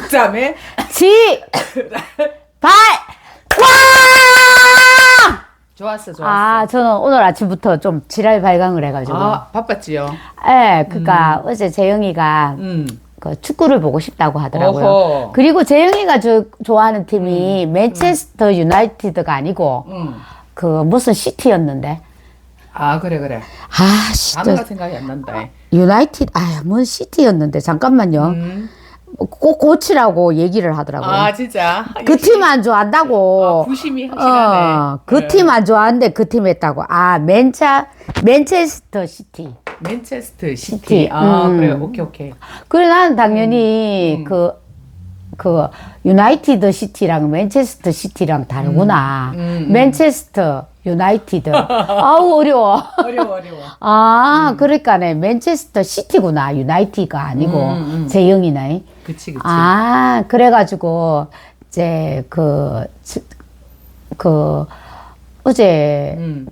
그다음에 지, 발, 와! 좋았어. 아, 저는 오늘 아침부터 좀 지랄 발광을 해가지고. 아, 바빴지요. 예, 그니까 어제 재영이가 그 축구를 보고 싶다고 하더라고요. 어허. 그리고 재영이가 좋아하는 팀이 맨체스터 유나이티드가 아니고 그 무슨 시티였는데. 아, 그래. 아, 진짜. 단어가 생각이 안 난다. 유나이티드, 뭔 시티였는데. 잠깐만요. 꼭 고치라고 얘기를 하더라고요. 아, 진짜. 그 팀 안 좋아한다고. 부심이 확실하네. 그 팀 안 좋아하는데 그 팀 했다고. 아, 맨체스터 시티. 맨체스터 시티. 아, 그래. 오케이. 그래, 나는 당연히 그 유나이티드 시티랑 맨체스터 시티랑 다르구나. 맨체스터 유나이티드. 아우, 어려워. 어려워. 아, 그러니까네. 맨체스터 시티구나. 유나이티드가 아니고. 재영이네. 그치. 아, 그래가지고, 이제, 어제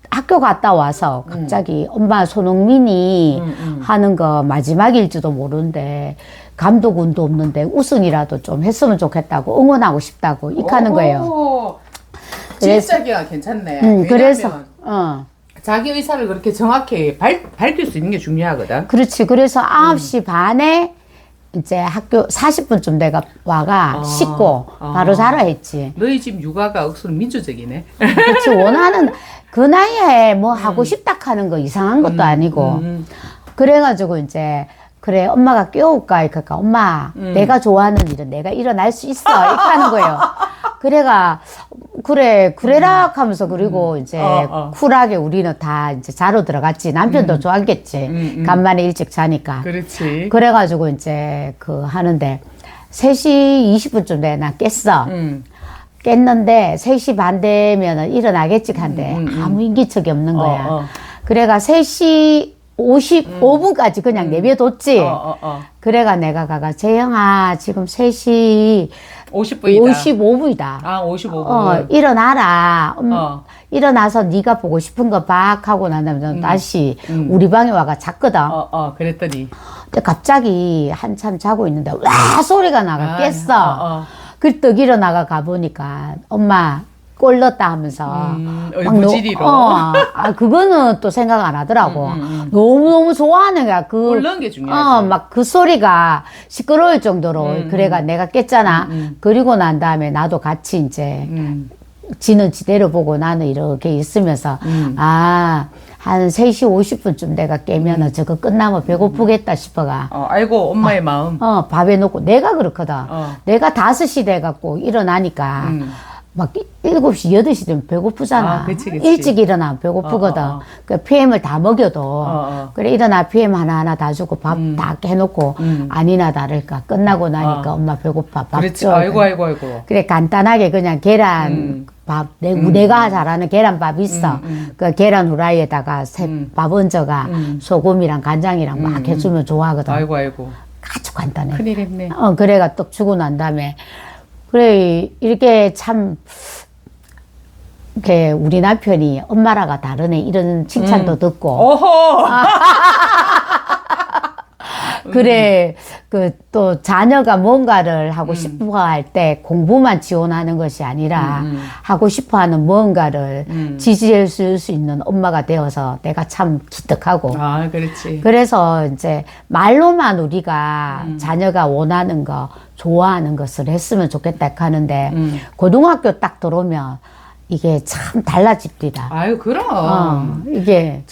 학교 갔다 와서 갑자기 엄마 손흥민이 하는 거 마지막일지도 모르는데, 감독운도 없는데 우승이라도 좀 했으면 좋겠다고 응원하고 싶다고 이카는 거예요. 진짜기가 괜찮네. 그래서, 자기 의사를 그렇게 정확히 밝힐 수 있는 게 중요하거든. 그렇지. 그래서 9시 반에 이제 학교 40분쯤 내가 와가 씻고 바로 자라 했지. 너희 집 육아가 억수로 민주적이네. 그렇지. 원하는 그 나이에 뭐 하고 싶다 하는 거 이상한 것도 아니고. 그래가지고 이제 그래 엄마가 깨울까 그러니까 엄마 내가 좋아하는 일은 내가 일어날 수 있어 이렇게 하는 거예요. 그래라 하면서 그리고 이제 쿨하게 우리는 다 이제 자러 들어갔지. 남편도 좋아하겠지. 간만에 일찍 자니까. 그렇지. 그래가지고 이제 하는데 3시 20분쯤 돼 나 깼어. 깼는데 3시 반 되면은 일어나겠지 한데 아무 인기척이 없는 거야. 그래가 3시 55분까지 그냥 내버려뒀지. 그래가 내가 가가 재영아 지금 3시 50분이다. 55분이다. 아, 55분. 일어나라. 일어나서 네가 보고 싶은 거 박 하고 난 다음에 다시 우리 방에 와가 잤거든. 그랬더니. 근데 갑자기 한참 자고 있는데 와 소리가 나가 깼어. 그 떡 일어나가 가보니까 엄마 골 넣었다 하면서 무지리로. 그거는 또 생각 안 하더라고. 너무너무 좋아하는 거야. 골 넣은 게 중요하지. 막 그 소리가 시끄러울 정도로. 그래가 내가 깼잖아. 그리고 난 다음에 나도 같이 이제 지는 지대로 보고 나는 이렇게 있으면서 한 3시 50분쯤 내가 깨면은 저거 끝나면 배고프겠다 싶어가. 아이고, 엄마의 마음. 밥에 넣고 내가 그렇거든. 내가 5시 돼갖고 일어나니까 막 7시, 8시 되면 배고프잖아. 그치. 일찍 일어나면 배고프거든. 그 PM을 다 먹여도. 그래, 일어나 PM 하나하나 다 주고 밥 다 해놓고 아니나 다를까. 끝나고 나니까 엄마 배고파. 밥 그렇지. 줘. 아이고. 그래, 간단하게 그냥 계란 밥, 내가 잘하는 계란밥 있어. 그 계란 후라이에다가 밥 얹어가 소금이랑 간장이랑 막 해주면 좋아하거든. 아이고. 아주 간단해. 큰일 했네. 그래가 떡 주고 난 다음에 그래, 이렇게 참, 이렇게 우리 남편이 엄마라가 다르네, 이런 칭찬도 듣고. 오호! 그래, 또 자녀가 뭔가를 하고 싶어 할 때 공부만 지원하는 것이 아니라 하고 싶어 하는 뭔가를 지지해 줄 수 있는 엄마가 되어서 내가 참 기특하고. 그렇지. 그래서 이제 말로만 우리가 자녀가 원하는 거, 좋아하는 것을 했으면 좋겠다 하는데 고등학교 딱 들어오면 이게 참 달라집니다. 아유, 그럼. 이게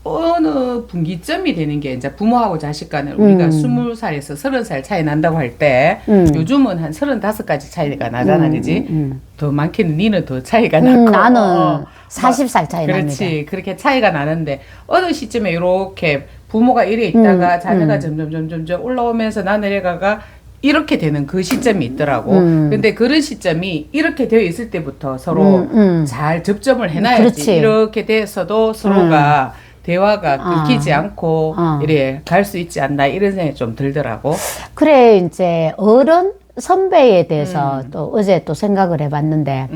어느 분기점이 되는 게 이제 부모하고 자식 간을 우리가 20살에서 30살 차이 난다고 할 때 요즘은 한 35까지 차이가 나잖아, 그지? 더 많게는 니는 더 차이가 나고 나는 40살 차이 납니다. 그렇지. 그렇게 차이가 나는데 어느 시점에 이렇게 부모가 이래 있다가 자녀가 점점 올라오면서 나는 애가가 이렇게 되는 그 시점이 있더라고. 근데 그런 시점이 이렇게 되어 있을 때부터 서로 잘 접점을 해놔야지. 그렇지. 이렇게 돼서도 서로가 대화가 끊기지 않고 이래 갈 수 있지 않나 이런 생각이 좀 들더라고. 그래 이제 어른 선배에 대해서 또 어제 또 생각을 해봤는데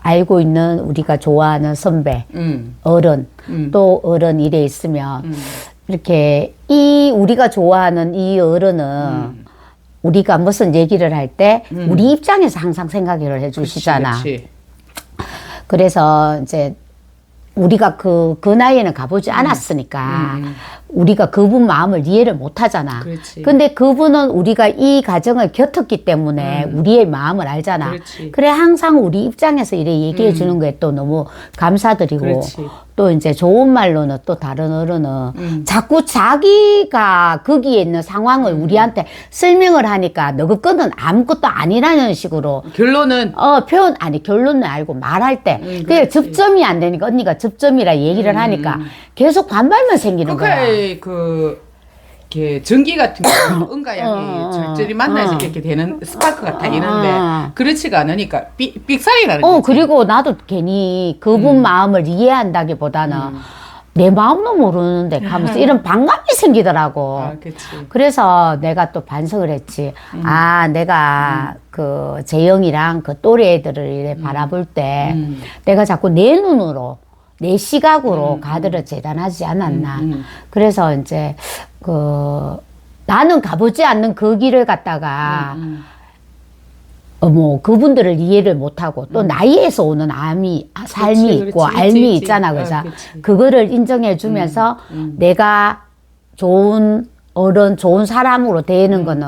알고 있는 우리가 좋아하는 선배 어른 또 어른 이래 있으면 이렇게 이 우리가 좋아하는 이 어른은 우리가 무슨 얘기를 할 때 우리 입장에서 항상 생각을 해주시잖아. 그치. 그래서 이제 우리가 그 나이에는 가보지 않았으니까 우리가 그분 마음을 이해를 못 하잖아. 그렇지. 근데 그분은 우리가 이 가정을 겪었기 때문에 우리의 마음을 알잖아. 그렇지. 그래 항상 우리 입장에서 이래 얘기해 주는 거에 또 너무 감사드리고 그렇지. 또 이제 좋은 말로는 또 다른 어른은 자꾸 자기가 거기에 있는 상황을 우리한테 설명을 하니까 너 그거는 아무것도 아니라는 식으로 결론은 결론은 알고 말할 때 그게 그렇지. 접점이 안 되니까 언니가 접점이라 얘기를 하니까 계속 반발만 생기는 거야. 이렇게 전기 같은 경우 은과 양이 절절히 만나서 이렇게 되는 스파크가 다 있는데 그렇지가 않으니까 삑사리 나는 거지. 그리고 나도 괜히 그분 마음을 이해한다기보다는 내 마음도 모르는데 하면서 이런 반감이 생기더라고. 아, 그치. 그래서 내가 또 반성을 했지. 내가 그 재영이랑 그 또래 애들을 이래 바라볼 때 내가 자꾸 내 눈으로 내 시각으로 가드를 재단하지 않았나. 그래서 이제 나는 가보지 않는 그 길을 갔다가 뭐 그분들을 이해를 못하고 또 나이에서 오는 삶이 그치, 있고 그렇지, 알미 있지. 있잖아. 그래서 그치. 그거를 인정해 주면서 내가 좋은 어른, 좋은 사람으로 되는 거는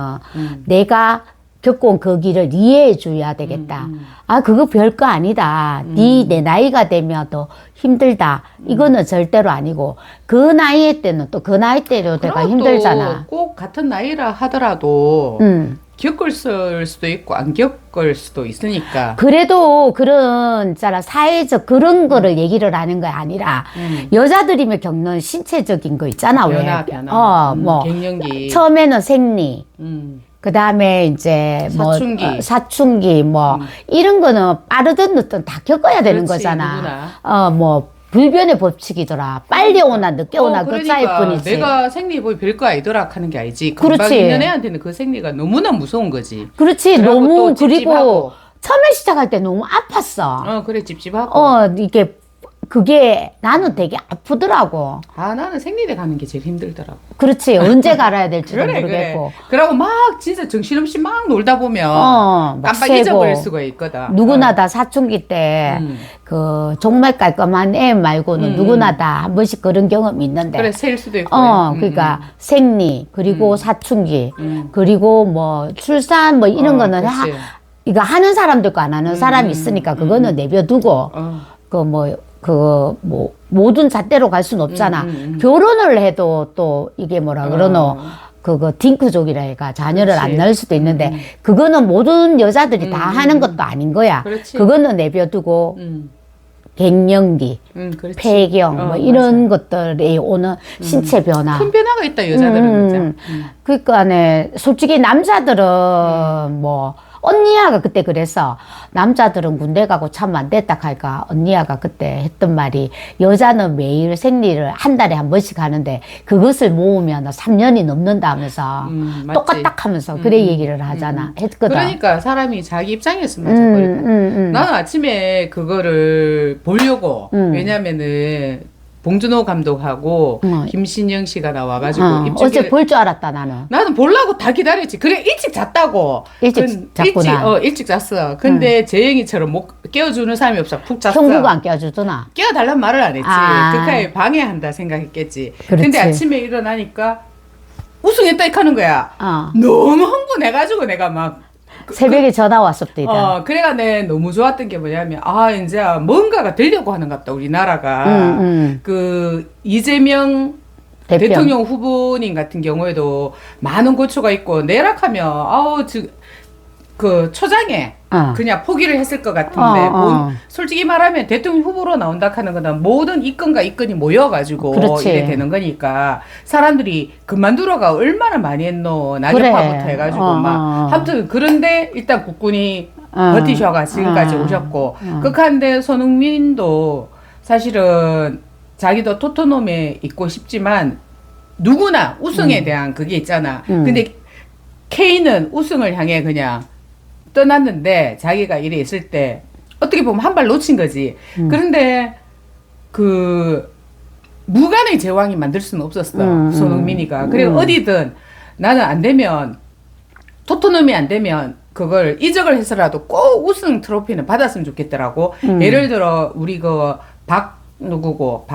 내가 겪어온 그 길을 이해해 줘야 되겠다. 그거 별거 아니다. 내 나이가 되면 더 힘들다. 이거는 절대로 아니고 그 나이 때는 또 그 나이 때로 내가 힘들잖아. 꼭 같은 나이라 하더라도 겪을 수도 있고 안 겪을 수도 있으니까. 그래도 그런 있잖아 사회적 그런 거를 얘기를 하는 게 아니라 여자들이면 겪는 신체적인 거 있잖아. 변화. 뭐 갱년기. 처음에는 생리. 그 다음에 이제 사춘기 이런 거는 빠르든 늦든 다 겪어야 되는 그렇지, 거잖아. 누구나. 불변의 법칙이더라. 빨리 오나 늦게 오나 그 차이 뿐이지. 내가 생리 뭐 별거 아니더라 하는 게 아니지. 그렇지. 금방 있는 애한테는 그 생리가 너무나 무서운 거지. 그렇지. 그러고 너무 또 찝찝하고. 그리고 처음에 시작할 때 너무 아팠어. 그래 찝찝하고. 이게 그게 나는 되게 아프더라고. 나는 생리대 가는 게 제일 힘들더라고. 그렇지. 언제 갈아야 될지도 그래. 모르겠고. 그러고 막 진짜 정신없이 막 놀다 보면 막 깜빡 세고. 잊어버릴 수가 있거든. 누구나 다 사춘기 때 그 정말 깔끔한 애 말고는 누구나 다 한 번씩 그런 경험이 있는데. 그래 셀 수도 있고. 그러니까 생리 그리고 사춘기 그리고 뭐 출산 뭐 이런 거는 그치. 이거 하는 사람도 있고 안 하는 사람이 있으니까 그거는 내버두고 모든 잣대로 갈 수는 없잖아. 결혼을 해도 또 이게 뭐라 그러노. 그거 딩크족이라 해가 자녀를 그렇지. 안 낳을 수도 있는데 그거는 모든 여자들이 다 하는 것도 아닌 거야. 그렇지. 그거는 내버두고 갱년기, 그렇지. 폐경 뭐 이런 것들이 오는 신체 변화. 큰 변화가 있다 여자들은 진짜. 그러니까 솔직히 남자들은 뭐 언니야가 그때 그랬어. 남자들은 군대 가고 참 안 됐다 할까. 언니야가 그때 했던 말이 여자는 매일 생리를 한 달에 한 번씩 하는데 그것을 모으면 3년이 넘는다 하면서 맞지. 똑같다 하면서 그래 얘기를 하잖아. 했거든. 그러니까 사람이 자기 입장에서 맞아 버리고. 나는 아침에 그거를 보려고 왜냐면은 봉준호 감독하고 김신영 씨가 나와가지고 어제 볼 줄 알았다 나는. 나는 보려고 다 기다렸지. 그래 일찍 잤다고. 일찍 잤구나. 일찍 잤어. 근데 재영이처럼 못 깨워주는 사람이 없어. 푹 잤어. 형부가 안 깨워주더나. 깨워달란 말을 안 했지. 그까이 방해한다 생각했겠지. 그렇지. 근데 아침에 일어나니까 우승했다 이카는 거야. 너무 흥분해가지고 내가 막 새벽에 전화 왔었대다. 그래가 내 너무 좋았던 게 뭐냐면, 이제 뭔가가 되려고 하는 것 같다, 우리나라가. 그, 이재명 대통령 후보님 같은 경우에도 많은 고초가 있고, 내락하면, 그 초장에 그냥 포기를 했을 것 같은데, 솔직히 말하면 대통령 후보로 나온다 하는 거는 모든 이건과 이건이 모여가지고 그렇지. 이래 되는 거니까 사람들이 그만두러가 얼마나 많이 했노 낙엽파부터 해가지고 아무튼 그런데 일단 국군이 버티셔가 지금까지 오셨고 극한데 손흥민도 사실은 자기도 토트넘에 있고 싶지만 누구나 우승에 대한 그게 있잖아. 근데 K는 우승을 향해 그냥 떠났는데 자기가 이래 있을 때 어떻게 보면 한 발 놓친 거지. 그런데 그 무관의 제왕이 만들 수는 없었어. 손흥민이가. 그래 어디든 나는 안 되면 토트넘이 안 되면 그걸 이적을 해서라도 꼭 우승 트로피는 받았으면 좋겠더라고. 예를 들어 우리 그 누구고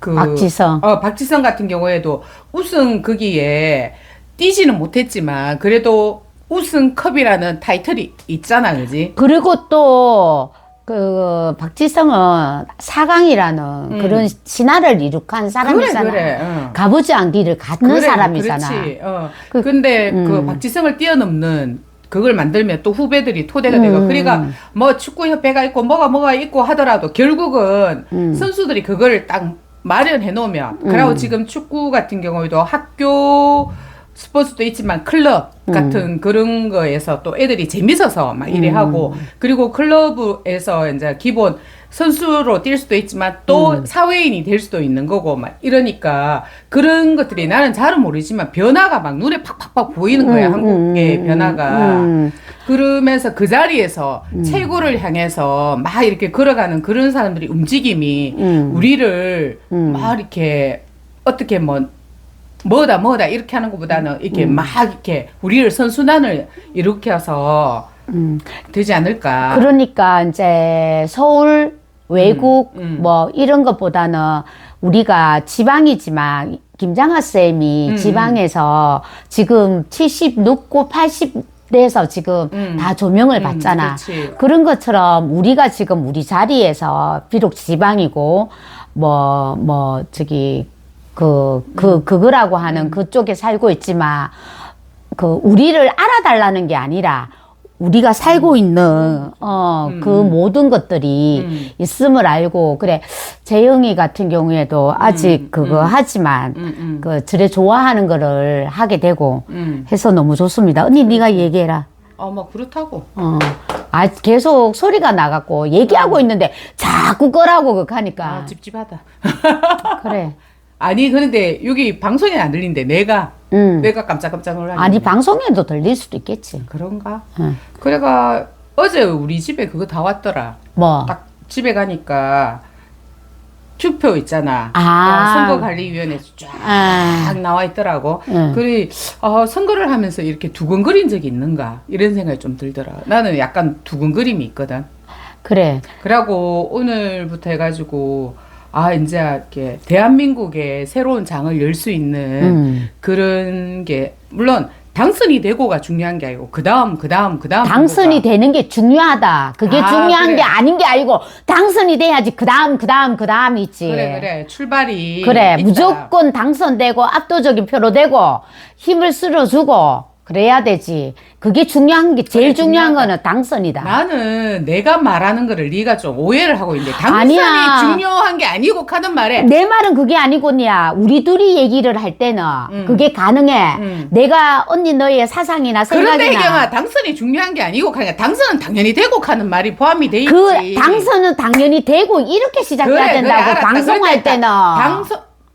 박지성. 박지성 같은 경우에도 우승 거기에 뛰지는 못했지만 그래도 우승컵이라는 타이틀이 있잖아, 그지? 그리고 또 그 박지성은 4강이라는 그런 신화를 이룩한 사람이잖아. 그래. 가보지 길을 갖는 사람이잖아. 그렇지. 근데 그 박지성을 뛰어넘는 그걸 만들면 또 후배들이 토대가 되고 그러니까 뭐 축구협회가 있고 뭐가 있고 하더라도 결국은 선수들이 그거를 딱 마련해 놓으면 그리고 지금 축구 같은 경우에도 학교 스포츠도 있지만 클럽 같은 그런 거에서 또 애들이 재밌어서 막 이래 하고 그리고 클럽에서 이제 기본 선수로 뛸 수도 있지만 또 사회인이 될 수도 있는 거고 막 이러니까 그런 것들이 나는 잘은 모르지만 변화가 막 눈에 팍팍팍 보이는 거야. 한국의 변화가. 그러면서 그 자리에서 최고를 향해서 막 이렇게 걸어가는 그런 사람들이 움직임이 우리를 막 이렇게 어떻게 뭐다 이렇게 하는 것보다는 이렇게 막 이렇게 우리를 선순환을 일으켜서 되지 않을까. 그러니까 이제 서울 외국 뭐 이런 것보다는 우리가 지방이지만 김장하 쌤이 지방에서 지금 70 넘고 80 돼서 지금 다 조명을 받잖아. 그치. 그런 것처럼 우리가 지금 우리 자리에서 비록 지방이고 그거라고 하는 그쪽에 살고 있지만 우리를 알아달라는 게 아니라 우리가 살고 있는 그 모든 것들이 있음을 알고 그래. 재영이 같은 경우에도 아직 그거 하지만 저래 좋아하는 거를 하게 되고 해서 너무 좋습니다. 언니 네가 얘기해라. 뭐 그렇다고. 계속 소리가 나갖고 얘기하고 있는데 자꾸 끄라고 하니까. 찝찝하다. 그래. 아니 그런데 여기 방송에 안 들린대. 내가 깜짝깜짝 놀라네. 아니 방송에도 들릴 수도 있겠지. 그런가? 그래가 어제 우리 집에 그거 다 왔더라. 뭐? 딱 집에 가니까 투표 있잖아. 선거관리위원회에서 쫙 나와 있더라고. 그래 선거를 하면서 이렇게 두근거린 적이 있는가 이런 생각이 좀 들더라. 나는 약간 두근거림이 있거든. 그래. 그러고 오늘부터 해가지고 이제 이렇게 대한민국의 새로운 장을 열 수 있는 그런 게 물론 당선이 되고가 중요한 게 아니고 그다음 당선이 되는 게 중요하다. 그게 중요한 그래. 게 아닌 게 아니고 당선이 돼야지 그다음 있지. 그래 출발이 그래 있다. 무조건 당선되고 압도적인 표로 되고 힘을 실어주고 그래야 되지. 그게 중요한 게 제일 중요한 거는 당선이다. 나는 내가 말하는 거를 네가 좀 오해를 하고 있는데 당선이 아니야. 중요한 게 아니고 하는 말에 내 말은 그게 아니고냐. 우리 둘이 얘기를 할 때는 그게 가능해. 내가 언니 너의 사상이나 그런데 생각이나 이경아 당선이 중요한 게 아니고 그냥 당선은 당연히 되고 하는 말이 포함이 돼 있지. 그 당선은 당연히 되고 이렇게 시작해야 된다고 알았다. 방송할 그러니까 때는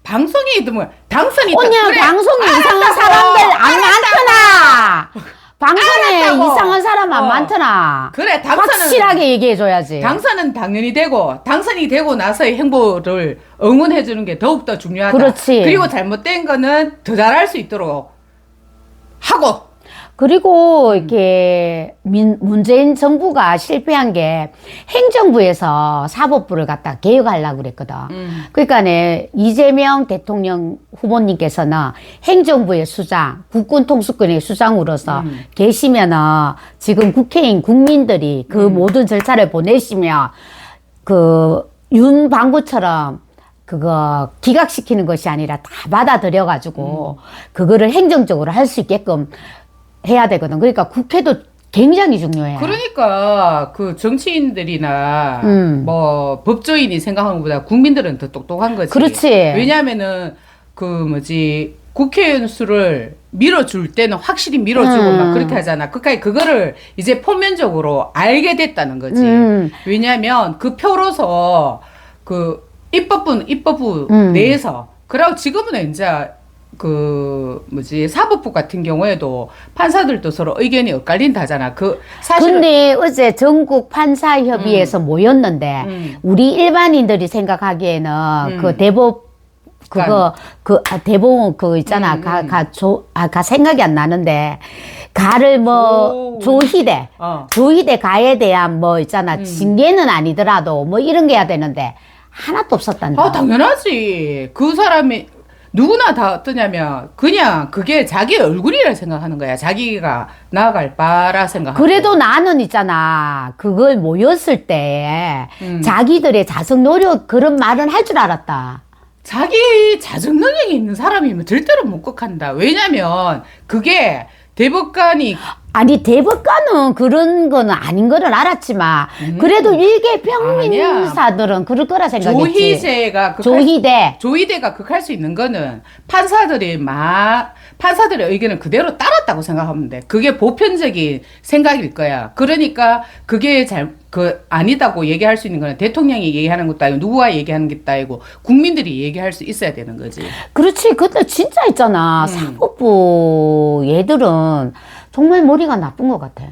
방송이 뭐 당선이 언니야 그래. 방송에 이상한 사람들 안 많더나. 방송에 알았다고. 이상한 사람 안 많더나. 그래 당선은 확실하게 얘기해줘야지. 당선은 당연히 되고 당선이 되고 나서의 행보를 응원해 주는 게 더욱더 중요하다. 그렇지. 그리고 잘못된 거는 더 잘할 수 있도록 하고. 그리고 이렇게 문재인 정부가 실패한 게 행정부에서 사법부를 갖다 개혁하려고 그랬거든. 그러니까 이재명 대통령 후보님께서는 행정부의 수장, 국군통수권의 수장으로서 계시면은 지금 국회의원 국민들이 그 모든 절차를 보내시면 윤방구처럼 그거 기각시키는 것이 아니라 다 받아들여가지고 그거를 행정적으로 할 수 있게끔 해야 되거든. 그러니까 국회도 굉장히 중요해. 그러니까 그 정치인들이나 뭐 법조인이 생각하는 것보다 국민들은 더 똑똑한 거지. 그렇지. 왜냐하면은 국회의원 수를 밀어줄 때는 확실히 밀어주고 막 그렇게 하잖아. 그러니까 그거를 이제 표면적으로 알게 됐다는 거지. 왜냐하면 그 표로서 그 입법부 내에서 그리고 지금은 이제 사법부 같은 경우에도 판사들도 서로 의견이 엇갈린다잖아. 사실은 근데 어제 전국 판사협의회에서 모였는데 우리 일반인들이 생각하기에는 그 대법 대법원 있잖아. 가 생각이 안 나는데 가를 조희대 가에 대한 있잖아. 징계는 아니더라도 이런 게 해야 되는데 하나도 없었단다. 아, 당연하지. 그 사람이 누구나 다 어떠냐면 그냥 그게 자기 얼굴이라 생각하는 거야. 자기가 나아갈 바라 생각하고. 그래도 나는 있잖아. 그걸 모였을 때 자기들의 자성 노력 그런 말은 할 줄 알았다. 자기 자정 능력이 있는 사람이면 절대로 못 극한다. 왜냐면 그게 대법관이 아니 대법관은 그런 거는 아닌 거는 알았지만 그래도 일개 평민사들은 그럴 거라 생각했지. 조희대가 극할 수 있는 거는 판사들의 의견을 그대로 따랐다고 생각하면 돼. 그게 보편적인 생각일 거야. 그러니까 그게 아니다고 얘기할 수 있는 거는 대통령이 얘기하는 것도 아니고 누구가 얘기하는 것도 아니고 국민들이 얘기할 수 있어야 되는 거지. 그렇지. 근데 진짜 있잖아. 사법부 얘들은 정말 머리가 나쁜 것 같아.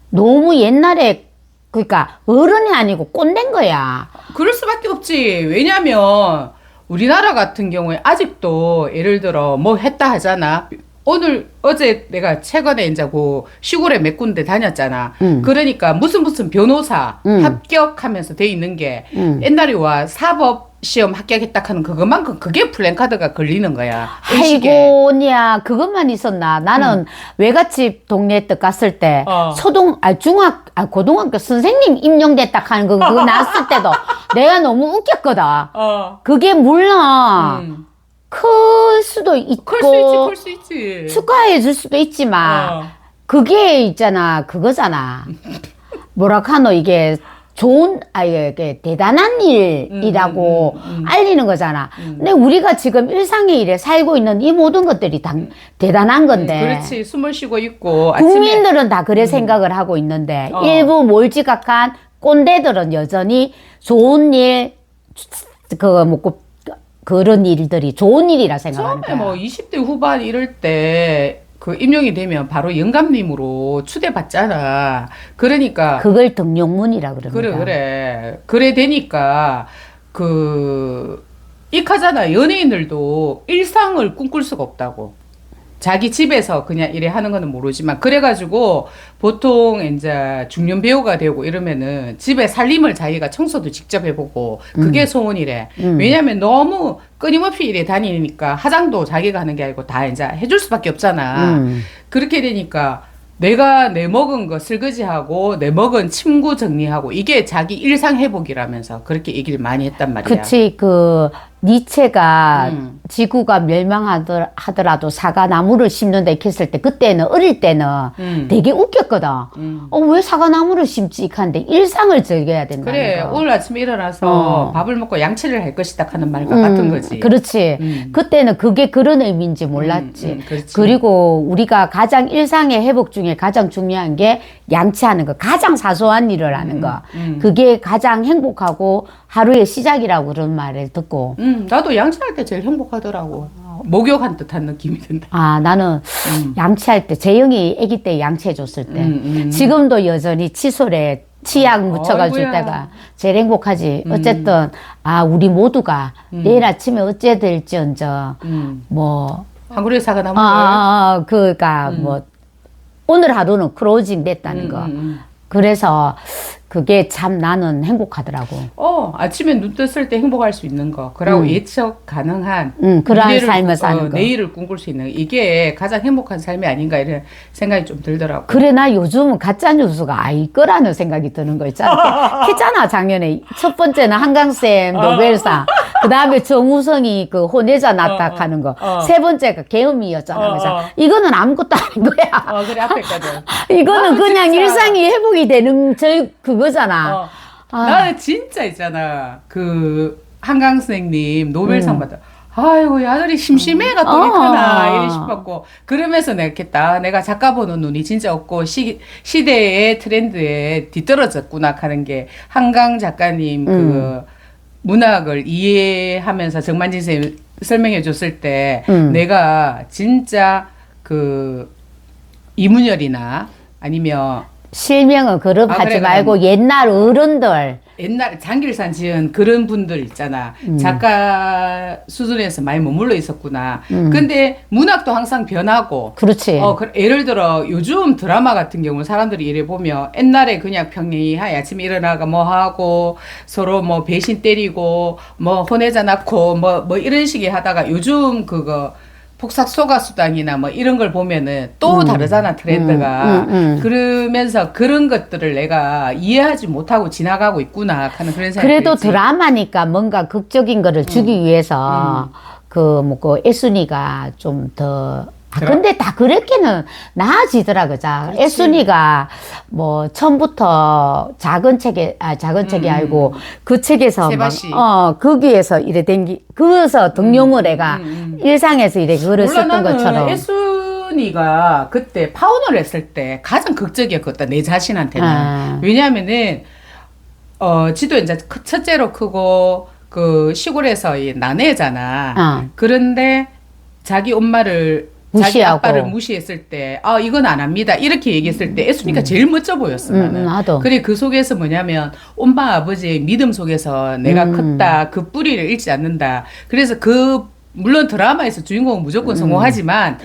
너무 옛날에 그러니까 어른이 아니고 꼰대인 거야. 그럴 수밖에 없지. 왜냐면 우리나라 같은 경우에 아직도 예를 들어 했다 하잖아. 어제 내가 최근에 이제 시골에 몇 군데 다녔잖아. 그러니까 무슨 변호사 합격하면서 돼 있는 게 옛날에 사법 시험 합격했다 하는 그것만큼 그게 플랜카드가 걸리는 거야. 아이고냐 그것만 있었나. 나는 외갓집 동네 때 갔을 때 고등학교 선생님 임용됐다 하는 그거 났을 때도 내가 너무 웃겼거든. 그게 물론 클 수도 있고 클 수 있지. 축하해 줄 수도 있지만 그게 있잖아. 그거잖아. 뭐라카노 이게 이게 대단한 일이라고 알리는 거잖아. 근데 우리가 지금 일상의 일에 살고 있는 이 모든 것들이 대단한 건데. 그렇지. 숨을 쉬고 있고. 국민들은 다 그래 생각을 하고 있는데 일부 몰지각한 꼰대들은 여전히 좋은 일, 그런 일들이 좋은 일이라 생각하는 거야. 처음에 20대 후반 이럴 때 임용이 되면 바로 영감님으로 추대받잖아. 그러니까 그걸 등용문이라 그럽니다. 그래 되니까 익하잖아. 연예인들도 일상을 꿈꿀 수가 없다고. 자기 집에서 그냥 이래 하는 거는 모르지만 그래가지고 보통 이제 중년 배우가 되고 이러면은 집에 살림을 자기가 청소도 직접 해보고 그게 소원이래. 왜냐면 너무 끊임없이 이래 다니니까 화장도 자기가 하는 게 아니고 다 이제 해줄 수밖에 없잖아. 그렇게 되니까 내가 내 먹은 거 설거지하고 내 먹은 침구 정리하고 이게 자기 일상 회복이라면서 그렇게 얘기를 많이 했단 말이야. 그치. 니체가 지구가 멸망하더라도 사과나무를 심는다 했을 때 그때는 어릴 때는 되게 웃겼거든. 왜 사과나무를 심지? 하는데 일상을 즐겨야 된다. 그래. 오늘 아침에 일어나서 밥을 먹고 양치를 할 것이다 하는 말과 같은 거지. 그렇지. 그때는 그게 그런 의미인지 몰랐지. 그리고 우리가 가장 일상의 회복 중에 가장 중요한 게 양치하는 거. 가장 사소한 일을 하는 거. 그게 가장 행복하고 하루의 시작이라고 그런 말을 듣고. 나도 양치할 때 제일 행복하더라고. 목욕한 듯한 느낌이 든다. 나는 양치할 때 재영이 아기 때 양치해줬을 때 지금도 여전히 칫솔에 치약 묻혀가지고 줄 때가 제일 행복하지. 어쨌든 우리 모두가 내일 아침에 어째 될지언정 한 그루의 사과나무를 그러니까 오늘 하루는 클로징 됐다는 거. 그래서 그게 참 나는 행복하더라고. 아침에 눈 떴을 때 행복할 수 있는 거. 그리고 예측 가능한 그러한 삶을 사는 거. 내일을 꿈꿀 수 있는 이게 가장 행복한 삶이 아닌가 이런 생각이 좀 들더라고. 그래 나 요즘은 가짜뉴스가 아닐 거라는 생각이 드는 거 있잖아. 했잖아 작년에. 첫 번째는 한강쌤 노벨상. 그 다음에 정우성이 혼외자 났다 하는 거. 세 번째가 계엄이었잖아. 그래서 이거는 아무것도 아닌 거야. 그래 앞에까지. 이거는 그냥 진짜. 일상이 회복이 되는 그거잖아. 나는 진짜 있잖아. 한강 선생님 노벨상 받아. 아이고, 이 아들이 심심해가 또 이렇구나. 이래 싶었고. 그러면서 내가 작가 보는 눈이 진짜 없고, 시대의 트렌드에 뒤떨어졌구나 하는 게, 한강 작가님 문학을 이해하면서 정만진 선생님 설명해 줬을 때 내가 진짜 그 이문열이나 아니면 실명은 그룹하지 그래, 말고 옛날 어른들. 옛날 장길산 지은 그런 분들 있잖아. 작가 수준에서 많이 머물러 있었구나. 근데 문학도 항상 변하고. 그렇지. 예를 들어 요즘 드라마 같은 경우는 사람들이 이래 보면 옛날에 그냥 평이하게 아침에 일어나가 뭐 하고 서로 뭐 배신 때리고 뭐 혼외자 낳고 뭐 이런 식의 하다가 요즘 그거 폭삭 소가수당이나 뭐 이런 걸 보면은 또 다르잖아, 트렌드가. 그러면서 그런 것들을 내가 이해하지 못하고 지나가고 있구나 하는 그런 생각이 그래도 들지. 드라마니까 뭔가 극적인 거를 주기 위해서 그 애순이가 좀 더 근데 다 그렇게는 나아지더라, 그자. 애순이가 뭐 처음부터 작은 책이 아니고 그 책에서 세바시. 거기에서 이래 그래서 등용을 애가 일상에서 이래 글을 몰라, 썼던 나는 것처럼. 애순이가 그때 파혼을 했을 때 가장 극적이었거든, 내 자신한테는. 왜냐하면은 지도 이제 첫째로 크고 그 시골에서 이 난해잖아. 그런데 자기 엄마를 자기 무시하고. 아빠를 무시했을 때, 이건 안 합니다. 이렇게 얘기했을 때, 애순이가 제일 멋져 보였어, 나는. 나도. 그래, 그 속에서 뭐냐면, 엄마, 아버지의 믿음 속에서 내가 컸다, 그 뿌리를 잃지 않는다. 그래서 물론 드라마에서 주인공은 무조건 성공하지만,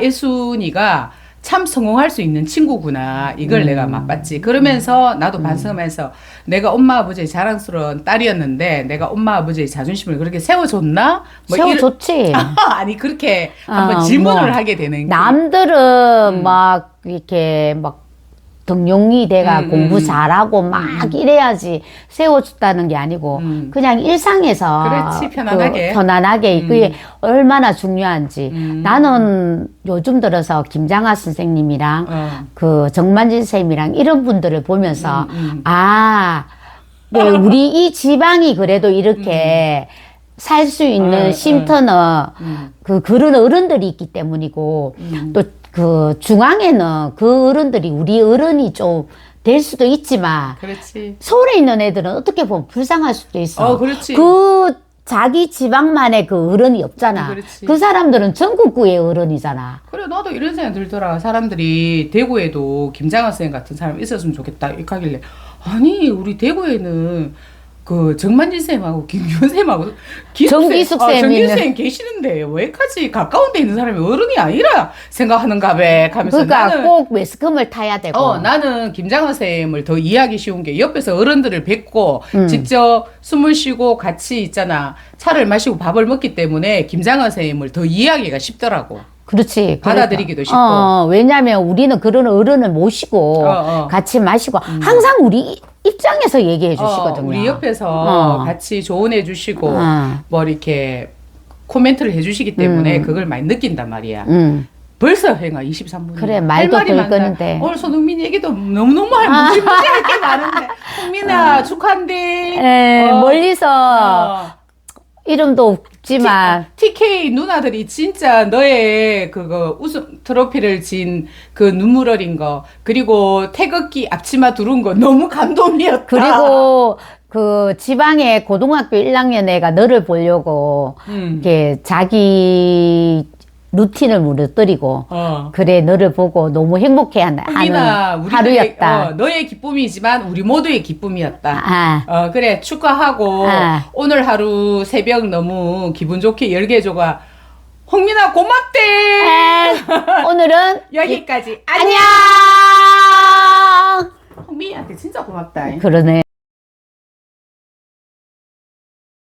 애순이가 참 성공할 수 있는 친구구나. 이걸 내가 맛봤지. 그러면서 나도 반성하면서 내가 엄마 아버지의 자랑스러운 딸이었는데 내가 엄마 아버지의 자존심을 그렇게 세워줬나? 세워줬지. 아니 그렇게 한번 질문을 하게 되는 게. 남들은 막 이렇게 막 등용이 돼가 공부 잘하고 막 이래야지 세워줬다는 게 아니고 그냥 일상에서 그렇지, 편안하게. 편안하게 그게 얼마나 중요한지. 나는 요즘 들어서 김장하 선생님이랑 그 정만진 선생님이랑 이런 분들을 보면서 왜 우리 이 지방이 그래도 이렇게 살 수 있는 쉼터는 그런 어른들이 있기 때문이고 또 그 중앙에는 그 어른들이 우리 어른이 좀 될 수도 있지만 그렇지. 서울에 있는 애들은 어떻게 보면 불쌍할 수도 있어. 그렇지. 그 자기 지방만의 그 어른이 없잖아. 그렇지. 그 사람들은 전국구의 어른이잖아. 그래, 나도 이런 생각 들더라. 사람들이 대구에도 김장하 선생 같은 사람 있었으면 좋겠다 이렇게 하길래, 아니 우리 대구에는 그 정만진 쌤하고 김규현 쌤하고 정기숙 쌤이 정기숙 쌤 계시는데 왜까지 가까운 데 있는 사람이 어른이 아니라 생각하는가 배 하면서 그러니까 나는 꼭 매스컴을 타야 되고. 나는 김장하 쌤을 더 이해하기 쉬운 게 옆에서 어른들을 뵙고 직접 숨을 쉬고 같이 있잖아. 차를 마시고 밥을 먹기 때문에 김장하 쌤을 더 이해하기가 쉽더라고. 그렇지. 받아들이기도 쉽고. 왜냐면 우리는 그런 어른을 모시고 같이 마시고 항상 우리 입장에서 얘기해 주시거든요. 우리 옆에서 같이 조언해 주시고 뭐 이렇게 코멘트를 해 주시기 때문에 그걸 많이 느낀단 말이야. 벌써 행아 23분. 그래, 말도 덜거는데. 오늘 손흥민 얘기도 너무너무 무지무지할 게 많은데. 흥민아 축하한데. 멀리서 이름도 없지만 TK 누나들이 진짜 너의 그거 우승 트로피를 진 그 눈물 어린 거 그리고 태극기 앞치마 두른 거 너무 감동이었다. 그리고 그 지방의 고등학교 1학년 애가 너를 보려고 이렇게 자기 루틴을 무너뜨리고 그래 너를 보고 너무 행복해하는 하루였다. 너의 기쁨이지만 우리 모두의 기쁨이었다. 그래 축하하고 오늘 하루 새벽 너무 기분 좋게 열개조가 홍민아 고맙대. 오늘은 여기까지. 안녕. 홍민이한테 진짜 고맙다. 그러네.